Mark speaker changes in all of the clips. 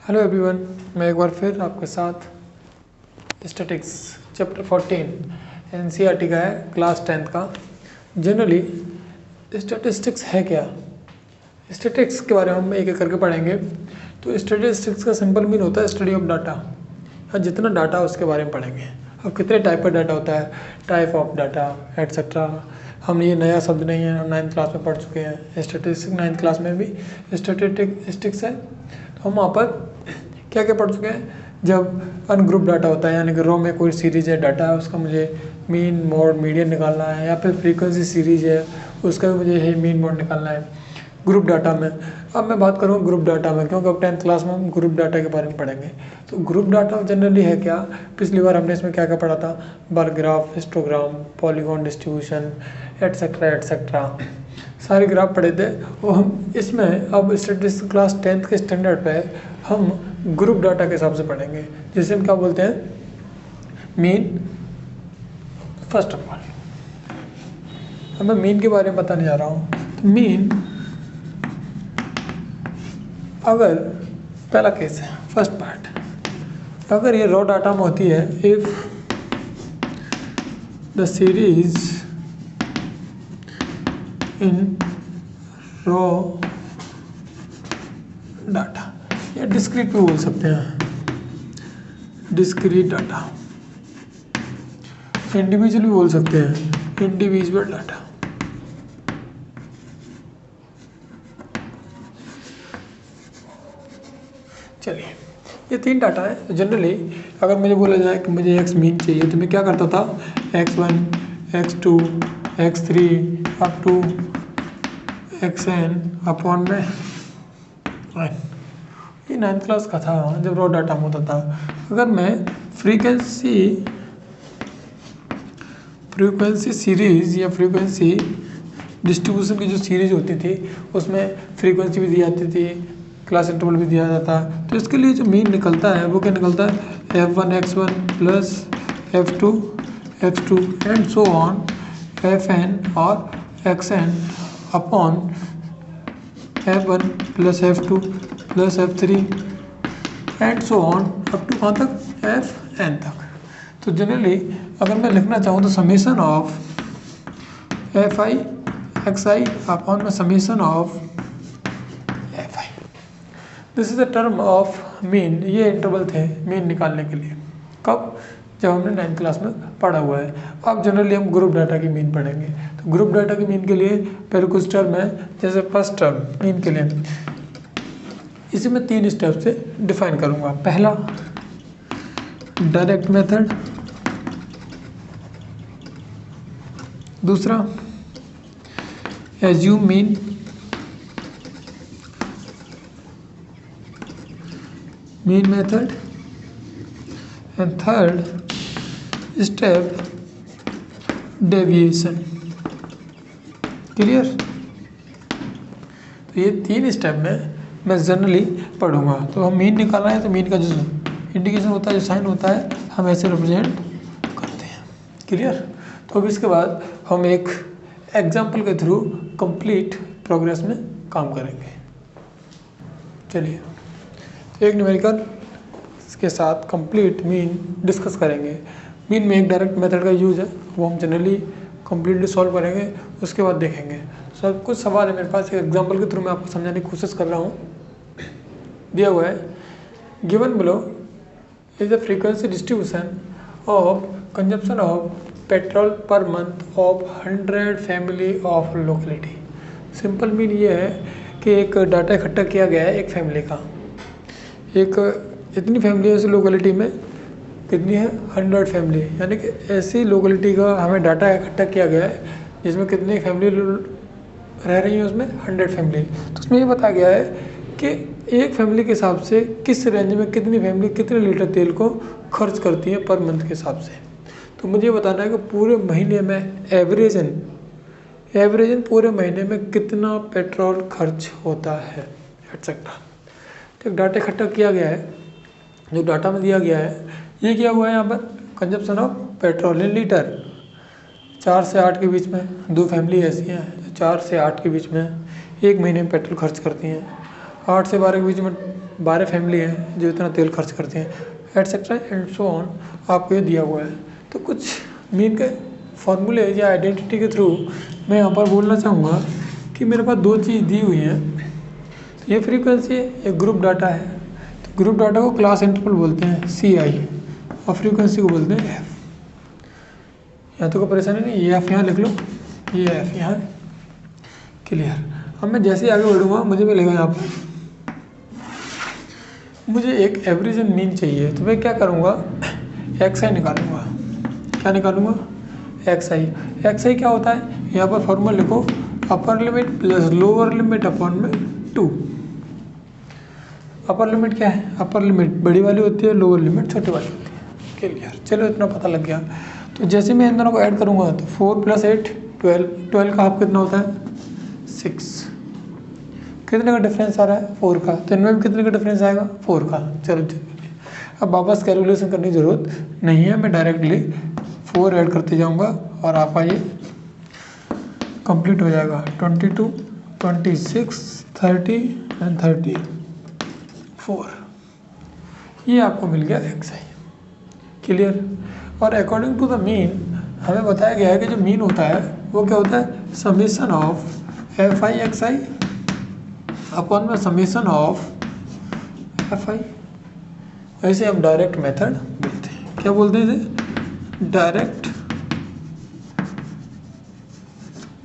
Speaker 1: Hello everyone, मैं एक बार फिर आपके साथ स्टैटिक्स चैप्टर 14 एनसीईआरटी का है, क्लास 10th का। जनरली स्टैटिस्टिक्स है क्या, स्टैटिक्स के बारे में हम एक एक करके पढ़ेंगे। तो स्टैटिस्टिक्स का सिंपल मीन होता है स्टडी ऑफ डाटा। हाँ, जितना डाटा उसके बारे में पढ़ेंगे। अब कितने टाइप का डाटा होता है, टाइप ऑफ डाटा एटसेट्रा। हम ये नया शब्द नहीं है, हम 9th क्लास में पढ़ चुके हैं। स्टैटिस्टिक्स 9th क्लास में भी स्टैटिस्टिक्स है। तो हम वहाँ पर क्या क्या पढ़ चुके हैं। जब अनग्रुप डाटा होता है, यानी कि रो में कोई सीरीज है डाटा है, उसका मुझे मीन मोड मीडियन निकालना है, या फिर फ्रीक्वेंसी सीरीज है उसका भी मुझे है मीन मोड निकालना है ग्रुप डाटा में। अब मैं बात करूँ ग्रुप डाटा में, क्योंकि अब 10th क्लास में हम ग्रुप डाटा के बारे में पढ़ेंगे। तो ग्रुप डाटा जनरली है क्या, पिछली बार हमने इसमें क्या क्या पढ़ा था, bar graph, histogram, polygon distribution etcetera etcetera, सारे ग्राफ पढ़े थे। और हम इसमें अब स्टैटिस्टिक्स क्लास 10th के स्टैंडर्ड पे हम ग्रुप डाटा के हिसाब से पढ़ेंगे, जिसे हम क्या बोलते हैं, मीन। फर्स्ट ऑफ ऑल अब मैं मीन के बारे में बताने जा रहा हूँ। तो मीन, अगर पहला केस है, फर्स्ट पार्ट, अगर ये रॉ डाटा में होती है, if the series in raw data, या डिस्क्रीट भी बोल सकते हैं, डिस्क्रीट डाटा, इंडिविजुअल भी बोल सकते हैं, इंडिविजुअल डाटा। चलिए, ये 3 डाटा है। जनरली अगर मुझे बोला जाए कि मुझे एक्स मीन चाहिए, तो मैं क्या करता था, x1, x2, x3 up to xn upon में n। ये 9th क्लास का था, जब रॉ डाटा में होता था। अगर मैं फ्रीक्वेंसी सीरीज या फ्रीक्वेंसी डिस्ट्रीब्यूशन की जो सीरीज होती थी, उसमें फ्रीक्वेंसी भी दी जाती थी, क्लास इंटरवल भी दिया जाता है। तो इसके लिए जो मीन निकलता है वो क्या निकलता है, f1 x1 plus f2 x2 and so on fn और xn upon f1 plus f2 plus f3 and so on up to कहाँ तक, fn तक। तो जनरली अगर मैं लिखना चाहूँ तो summation of fi xi upon में summation of fi, this is the term of mean. ये इंटरवल थे मीन निकालने के लिए। कब, जब हमने 9th क्लास में पढ़ा हुआ है। अब जनरली हम ग्रुप डाटा की मीन पढ़ेंगे। तो ग्रुप डाटा की मीन के लिए पहले कुछ टर्म है, जैसे फर्स्ट टर्म मीन के लिए, इसे मैं 3 स्टेप से डिफाइन करूंगा। पहला, डायरेक्ट मेथड। दूसरा, assume mean. Mean method. And third step, deviation. Clear. तो ये 3 स्टेप में मैं जनरली पढ़ूंगा। तो हम मीन निकालना है, तो मीन का जो इंडिकेशन होता है, जो साइन होता है, हम ऐसे रिप्रेजेंट करते हैं। क्लियर। तो अब इसके बाद हम एक एग्जाम्पल के थ्रू कंप्लीट प्रोग्रेस में काम करेंगे। चलिए, एक न्यूमेरिकल के साथ कंप्लीट मीन डिस्कस करेंगे। मीन में एक डायरेक्ट मेथड का यूज है, वो हम जनरली कंप्लीटली सॉल्व करेंगे, उसके बाद देखेंगे। सब कुछ सवाल है मेरे पास, एक एग्जांपल के थ्रू मैं आपको समझाने की कोशिश कर रहा हूँ। दिया हुआ है, given below is the frequency distribution of consumption of petrol per month of 100 family of locality. Simple mean ये है कि एक डाटा इकट्ठा किया गया है एक फैमिली का, एक इतनी फैमिली है उस लोकेलिटी में, कितनी है, 100 फैमिली, यानी कि ऐसी लोकेलिटी का हमें डाटा इकट्ठा किया गया है जिसमें कितनी फैमिली रह रही है, उसमें 100 फैमिली। तो उसमें ये बताया गया है कि एक फैमिली के हिसाब से किस रेंज में कितनी फैमिली कितने लीटर तेल को खर्च करती है पर मंथ के हिसाब से। तो मुझे बताना है कि पूरे महीने में एवरेजन पूरे महीने में कितना पेट्रोल खर्च होता है एटसेट्रा। तो एक डाटा इकट्ठा किया गया है, जो डाटा में दिया गया है, ये किया हुआ है यहाँ पर consumption of petrol in litre. 4 से 8 के बीच में 2 फैमिली ऐसी हैं जो 4 से 8 के बीच में एक महीने में पेट्रोल खर्च करती हैं। 8 से 12 के बीच में 12 फैमिली हैं जो इतना तेल खर्च करते हैं, एटसेट्रा एंड सो ऑन, आपको ये दिया हुआ है। तो कुछ मीन के फॉर्मूले या आइडेंटिटी के थ्रू मैं यहाँ पर बोलना चाहूँगा कि मेरे पास दो चीज़ दी हुई हैं। तो ये फ्रीक्वेंसी है, एक ग्रुप डाटा है। तो ग्रुप डाटा को क्लास इंटरवल बोलते हैं CI, और फ्रीक्वेंसी को बोलते हैं F। यहाँ तो कोई परेशानी नहीं, ये F यहाँ लिख लो, ये F यहाँ, क्लियर। अब मैं जैसे आगे बढ़ूँगा मुझे मिलेगा यहाँ पर, मुझे एक एवरेज एंड मीन चाहिए। तो मैं क्या करूँगा, XI निकालूंगा। क्या निकालूंगा, XI क्या होता है, यहाँ पर फॉर्मूला लिखो, upper limit plus lower limit upon में 2। अपर लिमिट क्या है, अपर लिमिट बड़ी वाली होती है, लोअर लिमिट छोटी वाली होती है, क्लियर। चलो इतना पता लग गया। तो जैसे मैं इन दोनों को ऐड करूँगा तो 4 + 8 12 का हाफ कितना होता है 6। कितने का डिफरेंस आ रहा है 4 का, तो इनमें भी कितने का डिफरेंस आएगा 4 का। चलो अब वापस कैलकुलेशन करने की ज़रूरत नहीं है, मैं डायरेक्टली 4 ऐड करते जाऊंगा और आपका ये कंप्लीट हो जाएगा। 22, 26, 30 एंड 34, ये आपको मिल गया XI, क्लियर। और अकॉर्डिंग टू द मीन हमें बताया गया है कि जो मीन होता है वो क्या होता है, summation of FI XI upon में समेशन ऑफ FI। ऐसे हम डायरेक्ट मेथड बोलते हैं। क्या बोलते हैं इसे, डायरेक्ट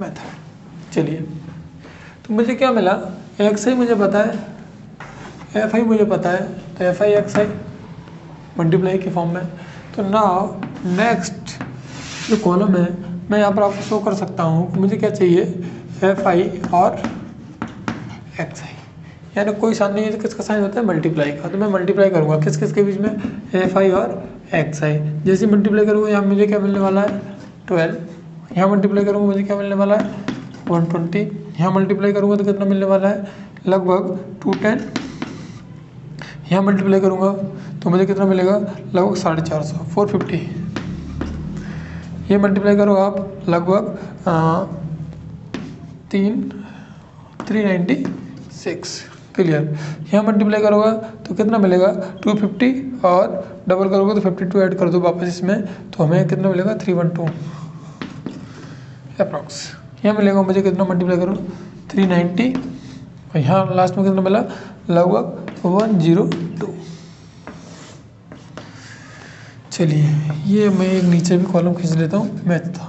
Speaker 1: मेथड। चलिए, तो मुझे क्या मिला, XI मुझे पता है, FI मुझे पता है, तो FI XI मल्टीप्लाई के फॉर्म में। तो नाउ नेक्स्ट जो कॉलम है मैं यहाँ पर आपको शो कर सकता हूँ, मुझे क्या चाहिए, FI और XI, यानी कोई साइन नहीं है तो किसका साइन होता है, मल्टीप्लाई का। तो मैं मल्टीप्लाई करूँगा किस किस के बीच में, FI और XI। जैसे मल्टीप्लाई करूँगा यहाँ मुझे क्या मिलने वाला है 12, यहाँ मल्टीप्लाई करूँगा मुझे क्या मिलने वाला है 120, यहाँ मल्टीप्लाई करूँगा तो कितना मिलने वाला है लगभग 210, यहाँ मल्टीप्लाई करूँगा तो मुझे कितना मिलेगा लगभग 450, 450। ये मल्टीप्लाई करो आप लगभग 396, क्लियर। यहाँ मल्टीप्लाई करोगा तो कितना मिलेगा 250, और डबल करोगे तो 52 ऐड कर दो वापस इसमें, तो हमें कितना मिलेगा 312 अप्रॉक्स। यहाँ मिलेगा मुझे कितना, मल्टीप्लाई करो 390, और यहाँ लास्ट में कितना मिला लगभग 102। चलिए ये मैं एक नीचे भी कॉलम खींच लेता हूँ, मैथ था।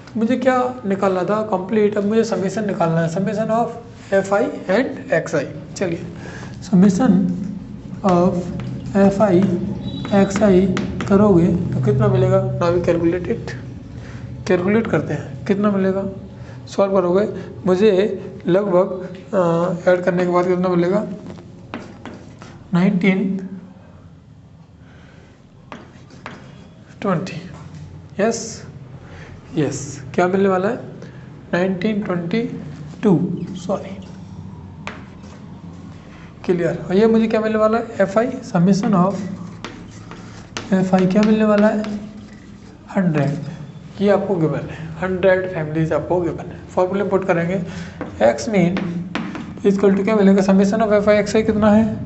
Speaker 1: तो मुझे क्या निकालना था कंप्लीट, अब मुझे समेशन निकालना है, summation of FI and XI। चलिए समेशन ऑफ FI XI करोगे तो कितना मिलेगा, नाउ कैलकुलेट इट, कैलकुलेट करते हैं कितना मिलेगा। सॉल्व करोगे मुझे लगभग ऐड करने के बाद कितना मिलेगा 1920, यस क्या मिलने वाला है 1922, सॉरी, क्लियर। और ये मुझे क्या मिलने वाला है FI, समेशन ऑफ FI क्या मिलने वाला है 100, ये आपको गिवन है, 100 फैमिलीज आपको गिवन है। फॉर्मूले पुट करेंगे, एक्स मीन इक्वल टू क्या मिलेगा, समेशन ऑफ FI XI कितना है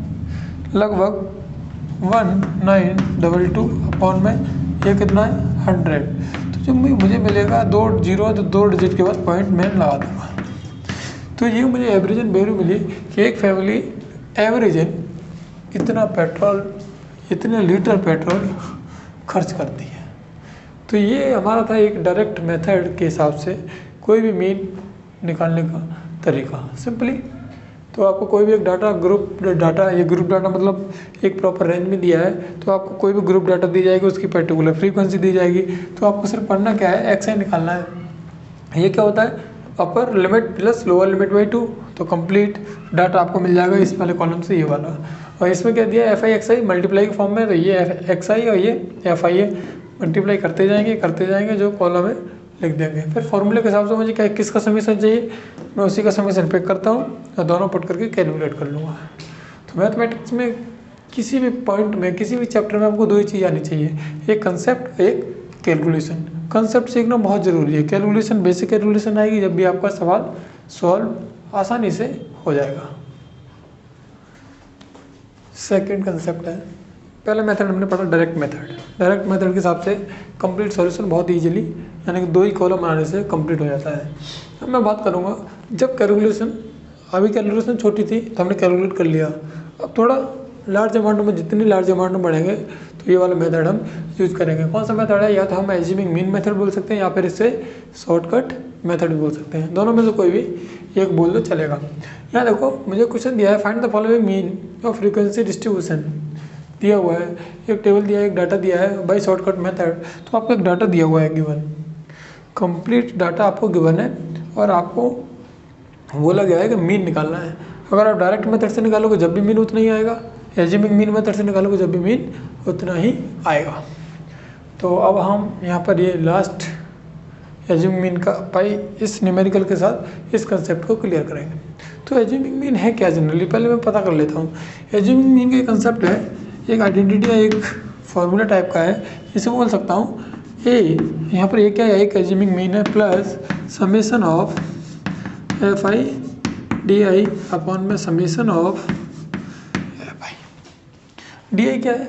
Speaker 1: लगभग 1922 अपॉन में ये कितना है 100। तो जो मुझे मिलेगा 2 जीरो, तो 2 डिजिट के बाद पॉइंट मैं लगा दूँगा। तो ये मुझे एवरेजन वैल्यू मिली कि एक फैमिली एवरेजन इतना पेट्रोल, इतने लीटर पेट्रोल खर्च करती है। तो ये हमारा था एक डायरेक्ट मेथड के हिसाब से कोई भी मीन निकालने का तरीका, सिंपली। तो आपको कोई भी एक डाटा ग्रुप डाटा, ये ग्रुप डाटा मतलब एक प्रॉपर रेंज में दिया है, तो आपको कोई भी ग्रुप डाटा दी जाएगी, उसकी पर्टिकुलर फ्रीक्वेंसी दी जाएगी, तो आपको सिर्फ पढ़ना क्या है, XI निकालना है। ये क्या होता है, upper limit plus lower limit by 2, तो कंप्लीट डाटा आपको मिल जाएगा इस वाले कॉलम से ये वाला। और इसमें क्या दिया FI XI मल्टीप्लाई के फॉर्म में, तो ये XI और ये FI है, मल्टीप्लाई करते जाएंगे, जो कॉलम है लिख देंगे। फिर फॉर्मूले के हिसाब से मुझे क्या किसका समेशन चाहिए, मैं उसी का समेशन पिक करता हूँ और दोनों पुट करके कैलकुलेट कर लूँगा। तो मैथमेटिक्स में किसी भी पॉइंट में, किसी भी चैप्टर में आपको 2 ही चीज़ आनी चाहिए, एक कंसेप्ट, एक कैलकुलेशन। कंसेप्ट सीखना बहुत ज़रूरी है, कैलकुलेशन बेसिक कैलकुलेशन आएगी जब भी आपका सवाल सॉल्व आसानी से हो जाएगा। सेकंड कंसेप्ट है, पहला मेथड हमने पढ़ा डायरेक्ट मेथड। डायरेक्ट मेथड के हिसाब से कंप्लीट सॉल्यूशन बहुत इजीली, यानी कि 2 ही कॉलम बनाने से कंप्लीट हो जाता है। अब मैं बात करूँगा जब कैलकुलेशन, अभी कैलकुलेशन छोटी थी तो हमने कैलकुलेट कर लिया, अब थोड़ा लार्ज अमाउंट में, जितनी लार्ज अमाउंट में बढ़ेंगे तो ये वाला मेथड हम यूज़ करेंगे। कौन सा मेथड है? या तो हम एज्यूमिंग मीन मेथड बोल सकते हैं या फिर इसे शॉर्टकट मेथड भी बोल सकते हैं। दोनों में से कोई भी एक बोल दो चलेगा। यहाँ देखो मुझे क्वेश्चन दिया है, find the following mean of frequency distribution दिया हुआ है, एक टेबल दिया है, एक डाटा दिया है बाई शॉर्टकट मेथड। तो आपको एक डाटा दिया हुआ है गिवन, कंप्लीट डाटा आपको गिवन है और आपको बोला गया है कि मीन निकालना है। अगर आप डायरेक्ट मेथड से निकालोगे जब भी मीन उतना ही आएगा, एज्यूमिंग मीन मेथड से निकालोगे जब भी मीन उतना ही आएगा। तो अब हम यहाँ पर ये लास्ट एज्यूमिंग मीन का पाई इस न्यूमेरिकल के साथ इस कंसेप्ट को क्लियर करेंगे। तो एज्यूमिंग मीन है क्या जनरली, पहले मैं पता कर लेता हूँ। एज्यूमिंग मीन का कंसेप्ट है, एक आइडेंटिटी या एक फॉर्मूला टाइप का है, इसे बोल सकता हूँ ए, यहाँ पर ए क्या है, एक एज्यूमिंग मीन है plus summation of F i d i upon में summation of F i. D i क्या है?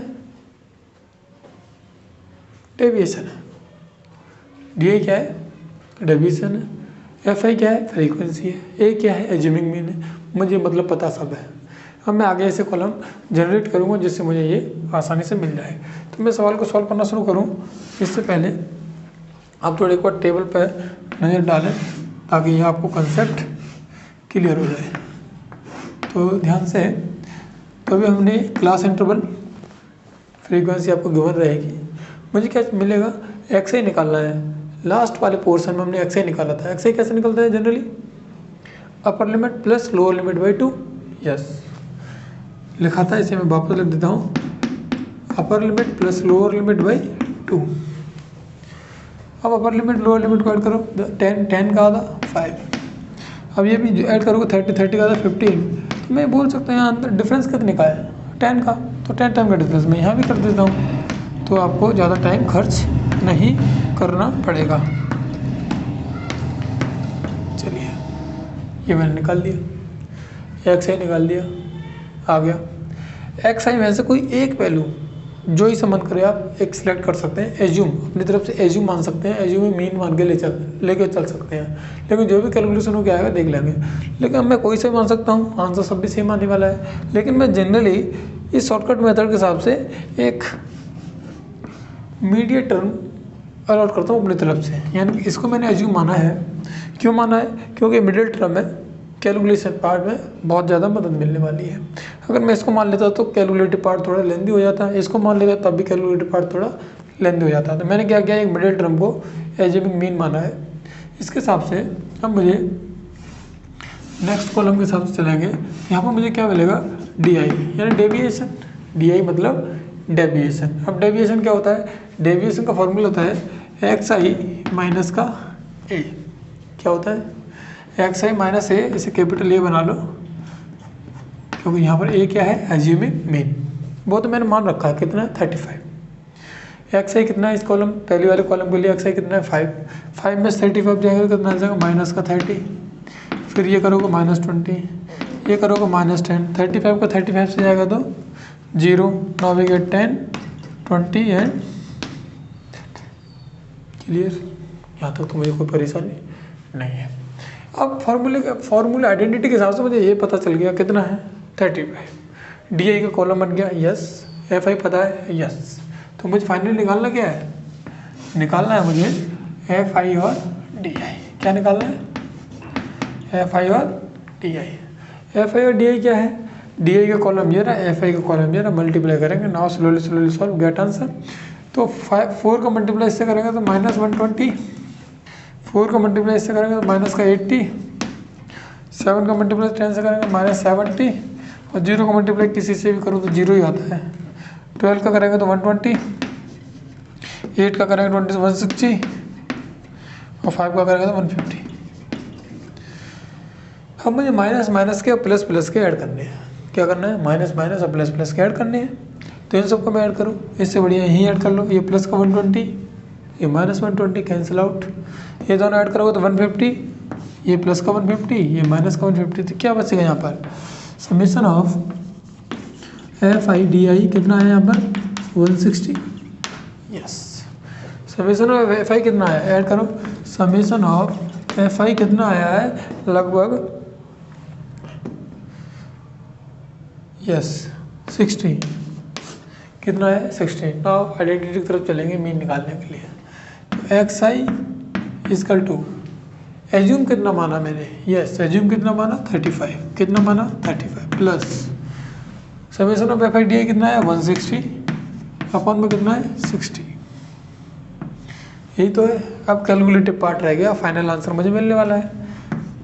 Speaker 1: डेविएशन है। डी आई क्या है? डेविएशन है। एफ आई क्या है? फ्रीक्वेंसी है। ए क्या है? एज्यूमिंग मीन है। मुझे मतलब पता सब है। अब मैं आगे ऐसे कॉलम जनरेट करूँगा जिससे मुझे ये आसानी से मिल जाए। तो मैं सवाल को सॉल्व करना शुरू करूँ इससे पहले आप थोड़ा एक बार टेबल पर नज़र डालें ताकि यह आपको कंसेप्ट क्लियर हो जाए। तो ध्यान से, तो अभी हमने क्लास इंटरवल फ्रीक्वेंसी आपको गिवन रहेगी, मुझे क्या मिलेगा? एक्स आई निकालना है। लास्ट वाले पोर्शन में हमने एक्स आई निकाला था। एक्स आई कैसे निकलता है generally? Upper limit plus lower limit by 2। Yes, लिखा था, इसे मैं वापस लिख देता हूँ, upper limit plus lower limit by 2। अब अपर लिमिट लोअर लिमिट को ऐड करो, 10 का आधा 5। अब ये भी ऐड करोगे 30 का आधा 15। तो मैं बोल सकता हूँ यहाँ अंदर डिफरेंस कितने का है? 10 का। तो 10 टाइम का डिफरेंस मैं यहाँ भी कर देता हूँ, तो आपको ज़्यादा टाइम खर्च नहीं करना पड़ेगा। चलिए, ये मैंने निकाल दिया, एक्स आई निकाल दिया, आ गया। एक्स आई में से कोई एक वैल्यू जो ही मन करे आप एक सिलेक्ट कर सकते हैं। एज्यूम, अपनी तरफ से एज्यूम मान सकते हैं, एज्यूम मीन मान के लेके चल सकते हैं, लेकिन जो भी कैलकुलेशन हो के आएगा देख लेंगे। लेकिन अब मैं कोई से मान सकता हूँ, आंसर सब भी सेम आने वाला है। लेकिन मैं जनरली इस शॉर्टकट मेथड के हिसाब से एक मीडियट टर्म अलॉट करता हूँ अपनी तरफ से, यानी कि इसको मैंने एज्यूम माना है। क्यों माना है? क्योंकि मिडिल टर्म है, कैलकुलेशन पार्ट में बहुत ज़्यादा मदद मिलने वाली है। अगर मैं इसको मान लेता तो कैलकुलेटिव पार्ट थोड़ा लेंदी हो जाता है, इसको मान लेता तब भी कैलकुलेटिव पार्ट थोड़ा लेंदी हो जाता है। तो मैंने क्या किया, एक मिडिल टर्म को एज्यूमिंग मीन माना है। इसके हिसाब से अब मुझे नेक्स्ट कॉलम के हिसाब से चलेंगे। यहाँ पर मुझे क्या मिलेगा? डी आई, यानी डेविएशन। डी आई मतलब डेविएशन। अब डेविएशन क्या होता है? डेविएशन का फॉर्मूला होता है एक्स आई माइनस का ए। क्या होता है? एक्स आई माइनस ए, इसे कैपिटल ए बना लो क्योंकि यहाँ पर ए क्या है? Assuming mean. वो तो मैंने मान रखा है, कितना है? 35। एक्स आई कितना है इस कॉलम, पहले वाले कॉलम के लिए एक्स आई कितना है? 5। 5 में 35 जाएगा तो कितना आ जाएगा? माइनस का 30। फिर ये करोगे -20, ये करोगे -10। 35 का 35 से जाएगा तो 0, 9 भी 10, 20 एंड क्लियर। यहाँ तक तो मुझे कोई परेशानी नहीं है। अब फॉर्मूले आइडेंटिटी के हिसाब से मुझे ये पता चल गया कितना है? 35। डी आई का कॉलम बन गया, यस। एफ आई पता है, यस। तो मुझे फाइनली निकालना क्या है? निकालना है मुझे एफ आई और डी आई। क्या निकालना है? एफ आई और डी आई। एफ आई और डी आई क्या है? डी आई का कॉलम ये रहा, एफ आई का कॉलम ये रहा, मल्टीप्लाई करेंगे। Now slowly solve, get answer. तो 4 का मल्टीप्लाई इससे करेंगे तो -120, 4 का मल्टीप्लाई इससे करेंगे तो माइनस का 80, 7 का मल्टीप्लाई 10 से करेंगे -70, और 0 का मल्टीप्लाई किसी से भी करूँ तो 0 ही आता है। 12 का करेंगे तो 120, 8 का करेंगे 160, और 5 का करेंगे तो 150। अब मुझे माइनस के और प्लस के ऐड करने हैं। क्या करना है? माइनस और प्लस के ऐड करने हैं। तो इन सबको मैं ऐड करूँ, इससे बढ़िया यहीं ऐड कर लो। ये प्लस का 120, ये -120 कैंसिल आउट। ये दोनों ऐड करोगे तो 150, ये प्लस का 150, ये माइनस का 150। तो क्या बचेगा यहाँ पर? समेशन ऑफ FI/DI कितना है यहाँ पर 160। यस, समेशन ऑफ FI कितना है, ऐड करो, समेशन ऑफ FI कितना आया है लगभग, यस 60, कितना है 60। नाउ आइडेंटिटी की तरफ चलेंगे मीन निकालने के लिए। तो XI इजकल टू, एज्यूम कितना माना मैंने, यस एज्यूम कितना माना 35, कितना माना 35 प्लस समेशन ऑफ FI/DI कितना है 160 अपॉन में कितना है 60। यही तो है। अब कैलकुलेटिव पार्ट रह गया, फाइनल आंसर मुझे मिलने वाला है।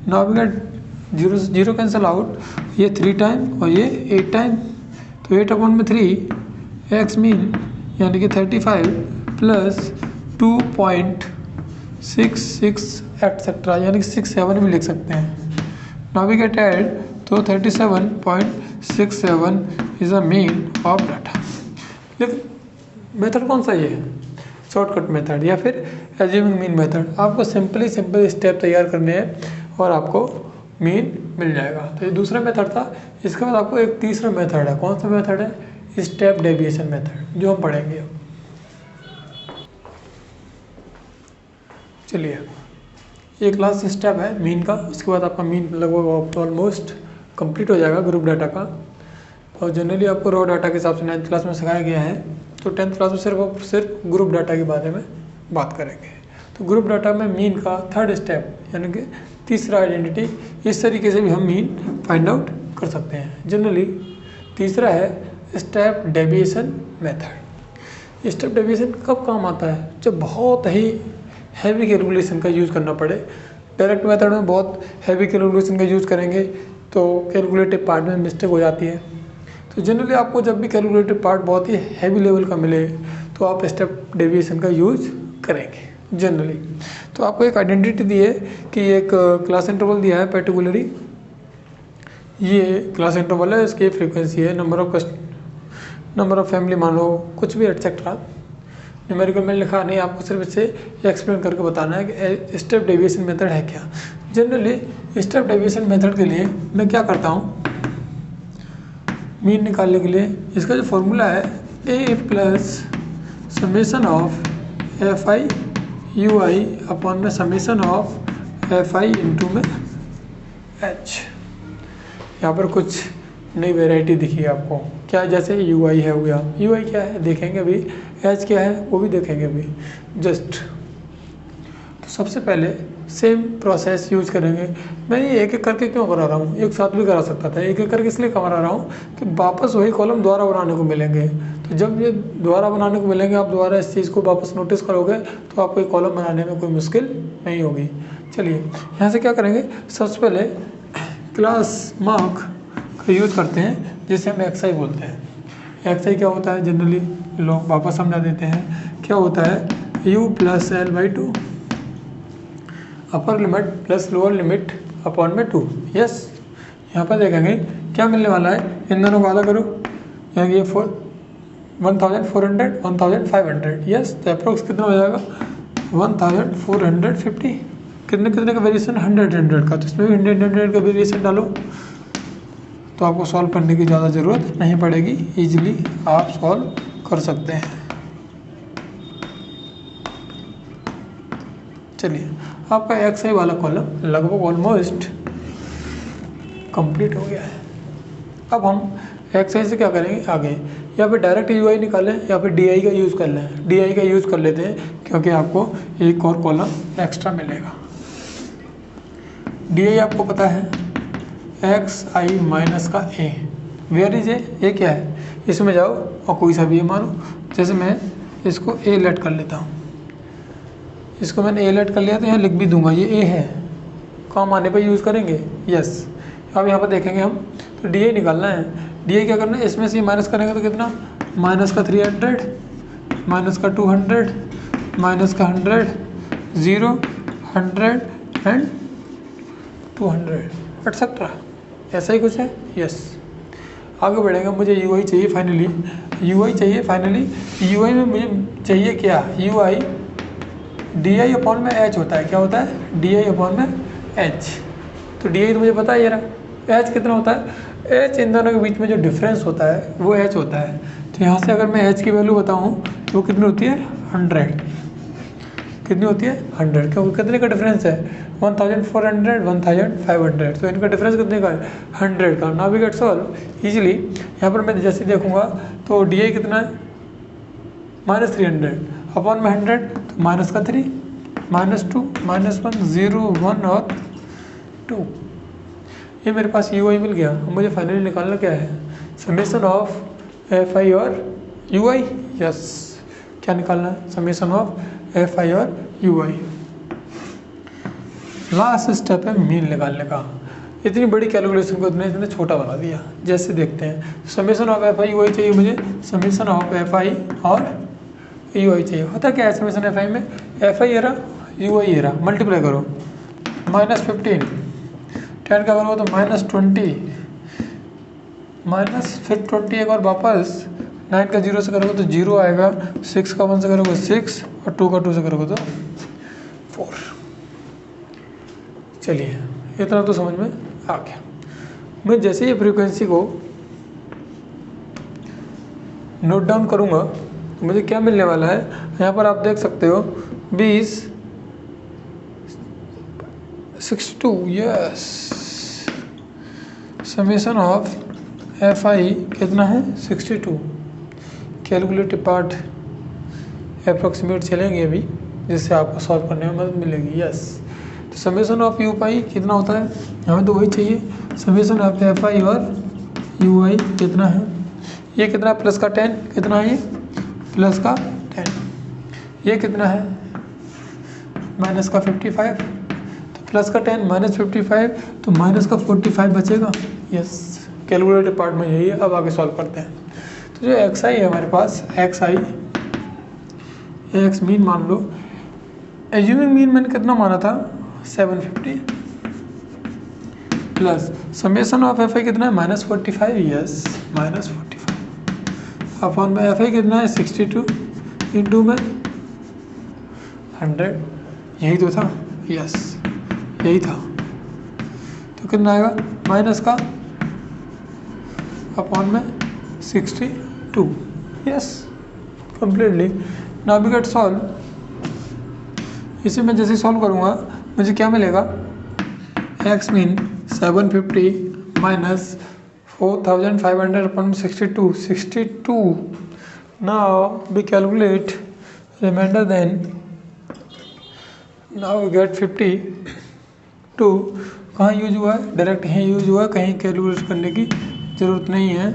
Speaker 1: Now we get zero zero cancel out, ये 3 टाइम और ये 8 टाइम, तो 8 अपॉन में 3 एक्स मीन यानी कि 35 प्लस 2.66 एटसेट्रा यानी कि 67 भी लिख सकते हैं। नाउ वी गेट ऐड, तो 37.67 is a mean of data. लेकिन मेथड कौन सा ये है, शॉर्टकट मेथड या फिर एज्यूमिंग मीन मेथड। आपको सिंपल स्टेप तैयार करने हैं और आपको मीन मिल जाएगा। तो ये दूसरा मेथड था। इसके बाद आपको एक तीसरा मेथड है, कौन सा मेथड है, स्टेप डेविएशन मेथड, जो हम पढ़ेंगे। चलिए, एक लास्ट स्टेप है मीन का, उसके बाद आपका मीन लगभग ऑलमोस्ट कंप्लीट हो जाएगा ग्रुप डाटा का। और जनरली आपको रॉ डाटा के हिसाब से 9th क्लास में सिखाया गया है, तो 10th क्लास में सिर्फ ग्रुप डाटा के बारे में बात करेंगे। तो ग्रुप डाटा में मीन का थर्ड स्टेप यानी कि तीसरा आइडेंटिटी, इस तरीके से भी हम मीन फाइंड आउट कर सकते हैं। जनरली तीसरा है step deviation method. Step deviation कब काम आता है, जब बहुत ही हैवी कैलकुलेशन का यूज़ करना पड़े। डायरेक्ट मेथड में बहुत हैवी कैलकुलेशन का यूज़ करेंगे तो कैलकुलेटिव पार्ट में मिस्टेक हो जाती है। तो जनरली आपको जब भी कैलकुलेटिव पार्ट बहुत ही हैवी लेवल का मिले तो आप स्टेप डेविएशन का यूज़ करेंगे जनरली। तो आपको एक आइडेंटिटी दी है कि एक क्लास इंटरवल दिया है पर्टिकुलरली, ये क्लास इंटरवल है, इसकी फ्रीक्वेंसी है, नंबर ऑफ फैमिली मान लो, कुछ भी एटसेट्रा। न्यूमेरिकल में लिखा नहीं, आपको सिर्फ इसे एक्सप्लेन करके बताना है कि स्टेप डेविएशन मेथड है क्या। जनरली स्टेप डेविएशन मेथड के लिए मैं क्या करता हूँ, मीन निकालने के लिए इसका जो फॉर्मूला है a plus summation of FI/UI upon में समेशन ऑफ FI इंटू में H। यहाँ पर कुछ नई वेराइटी दिखी है आपको, क्या जैसे UI है हो गया, UI क्या है देखेंगे अभी, H क्या है वो भी देखेंगे अभी जस्ट। तो सबसे पहले सेम प्रोसेस यूज करेंगे। मैं ये एक एक करके क्यों करा रहा हूँ, एक साथ भी करा सकता था, एक एक करके इसलिए करा रहा हूँ कि वापस वही कॉलम दोबारा बनाने को मिलेंगे। तो जब ये दोबारा बनाने को मिलेंगे, आप दोबारा इस चीज़ को वापस नोटिस करोगे तो आपको एक कॉलम बनाने में कोई मुश्किल नहीं होगी। चलिए यहाँ से क्या करेंगे, सबसे पहले क्लास मार्क का यूज़ करते हैं जिसे हम XI बोलते हैं। XI क्या होता है, जनरली लोग वापस समझा देते हैं, क्या होता है U plus L/2 upper limit plus lower limit upon में 2। यस, यहाँ पर देखेंगे क्या मिलने वाला है, इन दोनों को आधा करो, यानी ये 1400 1500। यस, तो अप्रोक्स कितना हो जाएगा 1450। कितने कितने का वेरिएशन 100 का, तो इसमें भी 100 का वेरिएशन डालो तो आपको सॉल्व करने की ज़्यादा ज़रूरत नहीं पड़ेगी, ईजिली आप सॉल्व कर सकते हैं। चलिए, आपका XI वाला कॉलम लगभग ऑलमोस्ट कंप्लीट हो गया है। अब हम XI से क्या करेंगे आगे, या फिर डायरेक्ट UI निकालें या फिर DI का यूज़ कर लें। DI का यूज़ कर लेते हैं क्योंकि आपको एक और कॉलम एक्स्ट्रा मिलेगा। DI आपको पता है XI माइनस का A, वेयर इज ए क्या है, इसमें जाओ और कोई सा भी मानो, जैसे मैं इसको A लेट कर लेता हूँ, इसको मैंने A लेट कर लिया तो यहाँ लिख भी दूंगा ये A है, काम आने पर यूज़ करेंगे। यस, अब यहाँ पर देखेंगे हम, तो DI निकालना है। DI क्या करना है, इसमें से माइनस करेंगे तो कितना, माइनस का 300, माइनस का 200, माइनस का 100, 0, 100 एंड 200 एटसेट्रा, ऐसा ही कुछ है। यस, आगे बढ़ेंगे। मुझे UI चाहिए फाइनली, UI में मुझे चाहिए क्या, UI DI अपॉन में H होता है, क्या होता है DI अपॉन में H। तो DI तो मुझे पता है, ये रहा, H कितना होता है एच इन दोनों के बीच में जो डिफरेंस होता है वो एच होता है। तो यहाँ से अगर मैं एच की वैल्यू बताऊँ तो कितनी होती है 100। कितनी होती है 100, क्योंकि कितने का डिफरेंस है 1400 1500। तो इनका डिफरेंस कितने का है 100 का। Now we get solve easily. यहाँ पर मैं जैसे देखूँगा तो डी आई कितना है -300 अपॉन में 100 तो माइनस का 3 -2 -1 0 1 और 2। ये मेरे पास यू आई मिल गया। अब मुझे फाइनली निकालना क्या है समेशन ऑफ एफ आई और यू आई। यस, क्या निकालना है समेशन ऑफ एफ आई और यू आई। लास्ट स्टेप है मीन निकालने का। इतनी बड़ी कैलकुलेशन को इतने छोटा बना दिया। जैसे देखते हैं summation of F I U I चाहिए मुझे, समेशन ऑफ एफ आई और यू आई चाहिए। होता क्या है समेशन एफ आई में F I era you I era multiply करो -15 10 का करोगे तो -20 माइनस फिर 20 एक बार वापस 9 का 0 से करोगे तो 0 आएगा, 6 का 1 से करोगे 6 और 2 का 2 से करोगे तो 4। चलिए इतना तो समझ में आ गया। मैं जैसे ही फ्रीक्वेंसी को नोट डाउन करूँगा तो मुझे क्या मिलने वाला है यहाँ पर आप देख सकते हो 20 62। Yes, summation of F I कितना है 62। कैलकुलेटिव पार्ट अप्रॉक्सीमेट चलेंगे अभी जिससे आपको सॉल्व करने में मदद मिलेगी। यस, तो समेशन ऑफ यू पाई कितना होता है हमें तो वही चाहिए। समेशन ऑफ एफ आई और यू आई कितना है, ये कितना प्लस का 10 कितना है, ये प्लस का 10, ये कितना है माइनस का 55। तो प्लस का 10 -55 तो माइनस का 45 बचेगा। यस, कैलकुलेटिव पार्ट में यही है। अब आगे सॉल्व करते हैं। तो जो एक्स आई है हमारे पास एक्स आई एक्स मीन मान लो, एज्यूमिंग मीन मैंने कितना माना था 750 plus summation of F I कितना है -45। यस, -45 अपॉन में एफ आई कितना है 62 इंटू में 100। यही तो था। यस, यही था। तो कितना आएगा माइनस का अपॉन में 62। Yes, completely. Now we get solve. इसे मैं जैसे सॉल्व करूँगा मुझे क्या मिलेगा x mean 750 minus 4500 upon 62। Now we calculate remainder then. Now we get 52। कहाँ यूज हुआ है डायरेक्ट यहीं यूज हुआ है, कहीं कैलकुलेट करने की ज़रूरत नहीं है।